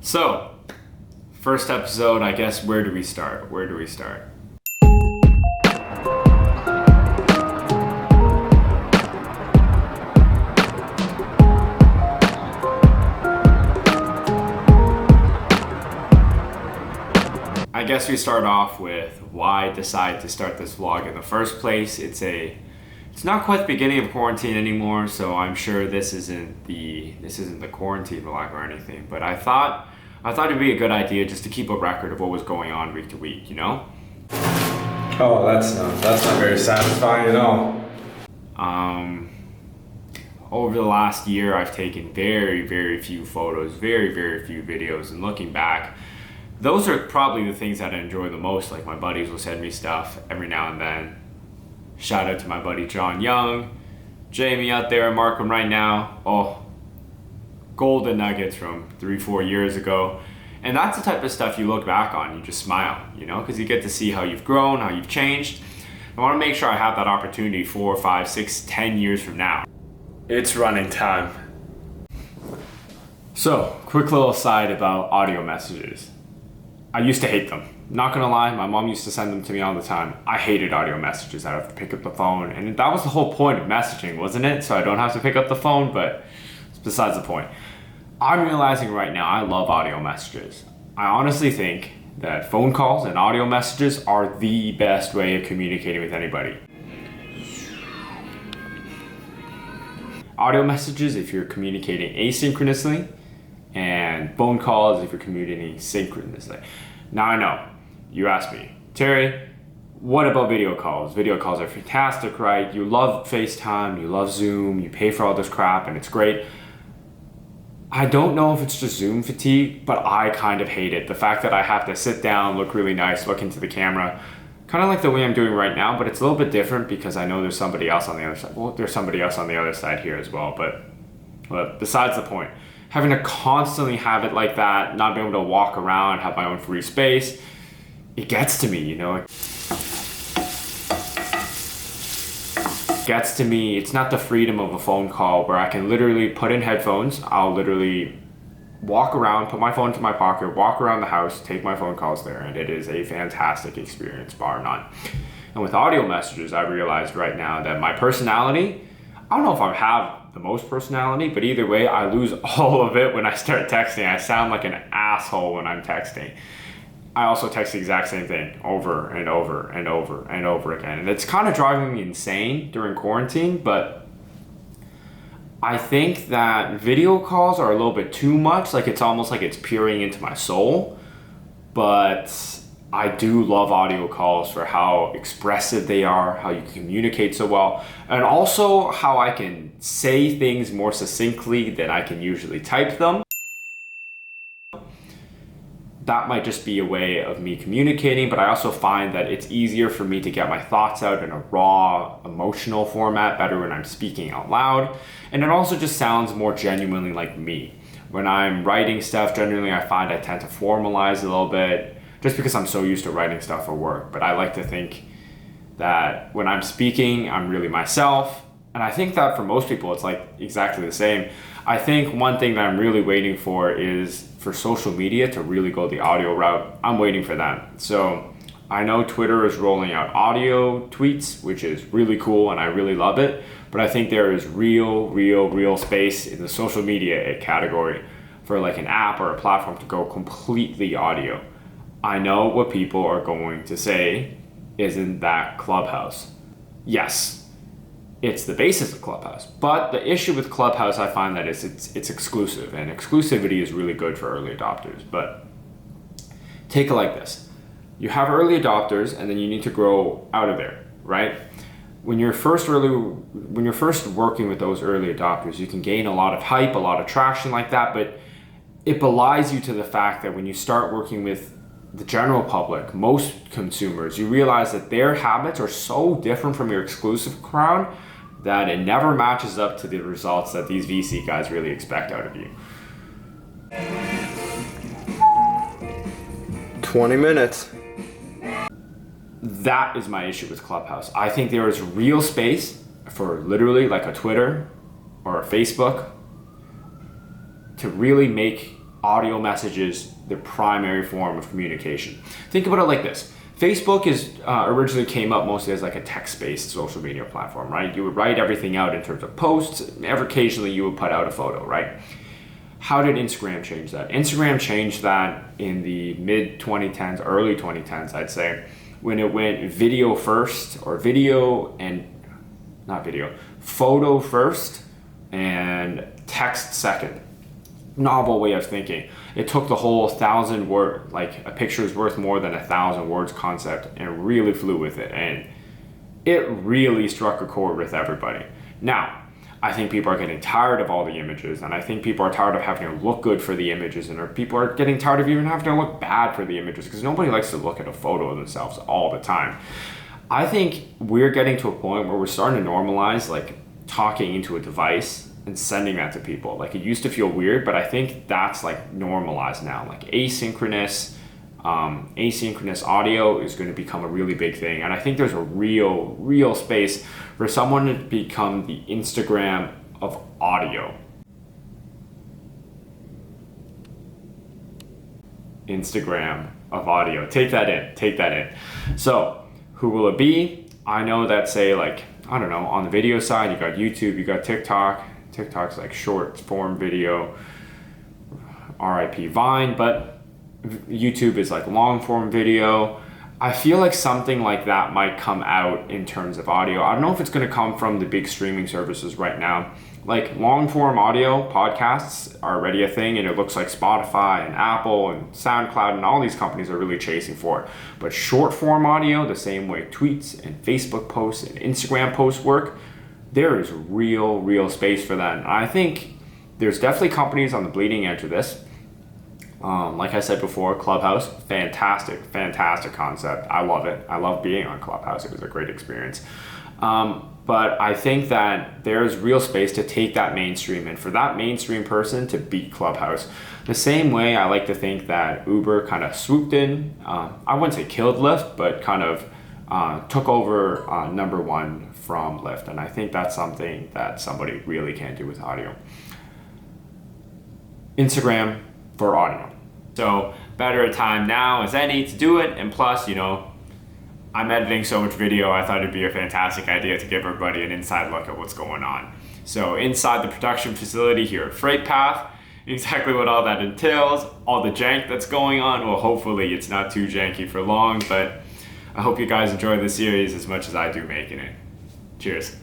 So, first episode, I guess, where do we start? I guess we start off with why I decided to start this vlog in the first place. It's not quite the beginning of quarantine anymore, so I'm sure this isn't the quarantine vlog or anything, but I thought it'd be a good idea just to keep a record of what was going on week to week, you know? Oh, that's not very satisfying at all. Over the last year, I've taken very, very few photos, very, very few videos, and looking back, those are probably the things that I enjoy the most. Like, my buddies will send me stuff every now and then. Shout out to my buddy John Young, Jamie out there in Markham right now. Oh, golden nuggets from 3-4 years ago. And that's the type of stuff you look back on, you just smile, you know, because you get to see how you've grown, how you've changed. I want to make sure I have that opportunity 4, 5, 6, 10 years from now. It's running time. So, quick little aside about audio messages. I used to hate them. Not gonna lie, my mom used to send them to me all the time. I hated audio messages. I'd have to pick up the phone, and that was the whole point of messaging, wasn't it? So I don't have to pick up the phone, but it's besides the point. I'm realizing right now I love audio messages. I honestly think that phone calls and audio messages are the best way of communicating with anybody. Audio messages if you're communicating asynchronously, and phone calls if you're communicating synchronously. Now I know, you asked me, Terry, what about video calls? Video calls are fantastic, right? You love FaceTime, you love Zoom, you pay for all this crap, and it's great. I don't know if it's just Zoom fatigue, but I kind of hate it. The fact that I have to sit down, look really nice, look into the camera, kind of like the way I'm doing right now, but it's a little bit different because I know there's somebody else on the other side. Well, there's somebody else on the other side here as well, but besides the point. Having to constantly have it like that, not being able to walk around, have my own free space, it gets to me, you know? It gets to me. It's not the freedom of a phone call where I can literally put in headphones. I'll literally walk around, put my phone into my pocket, walk around the house, take my phone calls there, and it is a fantastic experience, bar none. And with audio messages, I realized right now that my personality, I don't know if I have the most personality, but either way, I lose all of it when I start texting. I sound like an asshole when I'm texting. I also text the exact same thing over and over and over and over again. And it's kind of driving me insane during quarantine, but I think that video calls are a little bit too much. Like, it's almost like it's peering into my soul. But I do love audio calls for how expressive they are, how you communicate so well, and also how I can say things more succinctly than I can usually type them. That might just be a way of me communicating, but I also find that it's easier for me to get my thoughts out in a raw, emotional format better when I'm speaking out loud, and it also just sounds more genuinely like me. When I'm writing stuff, generally I find I tend to formalize a little bit, just because I'm so used to writing stuff for work. But I like to think that when I'm speaking, I'm really myself. And I think that for most people, it's like exactly the same. I think one thing that I'm really waiting for is for social media to really go the audio route. I'm waiting for that. So I know Twitter is rolling out audio tweets, which is really cool and I really love it. But I think there is real space in the social media category for like an app or a platform to go completely audio. I know what people are going to say, isn't that Clubhouse? Yes, it's the basis of Clubhouse. But the issue with Clubhouse, I find that it's exclusive, and exclusivity is really good for early adopters. But take it like this. You have early adopters, and then you need to grow out of there, right? When you're first working with those early adopters, you can gain a lot of hype, a lot of traction like that, but it belies you to the fact that when you start working with the general public, most consumers, you realize that their habits are so different from your exclusive crowd that it never matches up to the results that these VC guys really expect out of you. 20 minutes. That is my issue with Clubhouse. I think there is real space for literally like a Twitter or a Facebook to really make audio messages the primary form of communication. Think about it like this. Facebook originally came up mostly as like a text-based social media platform, right? You would write everything out in terms of posts. Ever occasionally you would put out a photo, right? How did Instagram change that? Instagram changed that in the mid 2010s, early 2010s, I'd say, when it went video first, or photo first and text second. Novel way of thinking. It took the whole 1,000 word, like a picture is worth more than 1,000 words concept, and really flew with it. And it really struck a chord with everybody. Now, I think people are getting tired of all the images, and I think people are tired of having to look good for the images, and people are getting tired of even having to look bad for the images, because nobody likes to look at a photo of themselves all the time. I think we're getting to a point where we're starting to normalize like talking into a device and sending that to people. Like, it used to feel weird, but I think that's like normalized now. Like asynchronous audio is going to become a really big thing, and I think there's a real space for someone to become the Instagram of audio. Instagram of audio. Take that in. So who will it be? I know that, say, like, I don't know, on the video side, you got YouTube, you got TikTok. TikTok's like short form video, RIP Vine, but YouTube is like long form video. I feel like something like that might come out in terms of audio. I don't know if it's going to come from the big streaming services right now. Like, long form audio podcasts are already a thing, and it looks like Spotify and Apple and SoundCloud and all these companies are really chasing for it. But short form audio, the same way tweets and Facebook posts and Instagram posts work, there is real space for that. And I think there's definitely companies on the bleeding edge of this. Like I said before, Clubhouse, fantastic concept. I love it. I love being on Clubhouse. It was a great experience. But I think that there's real space to take that mainstream, and for that mainstream person to beat Clubhouse. The same way I like to think that Uber kind of swooped in, I wouldn't say killed Lyft, but kind of took over number one from Lyft. And I think that's something that somebody really can do with audio. Instagram for audio. So better a time now as any to do it. And plus, you know, I'm editing so much video, I thought it'd be a fantastic idea to give everybody an inside look at what's going on. So inside the production facility here at FreightPath, exactly what all that entails, all the jank that's going on. Well, hopefully it's not too janky for long, but I hope you guys enjoy the series as much as I do making it. Cheers.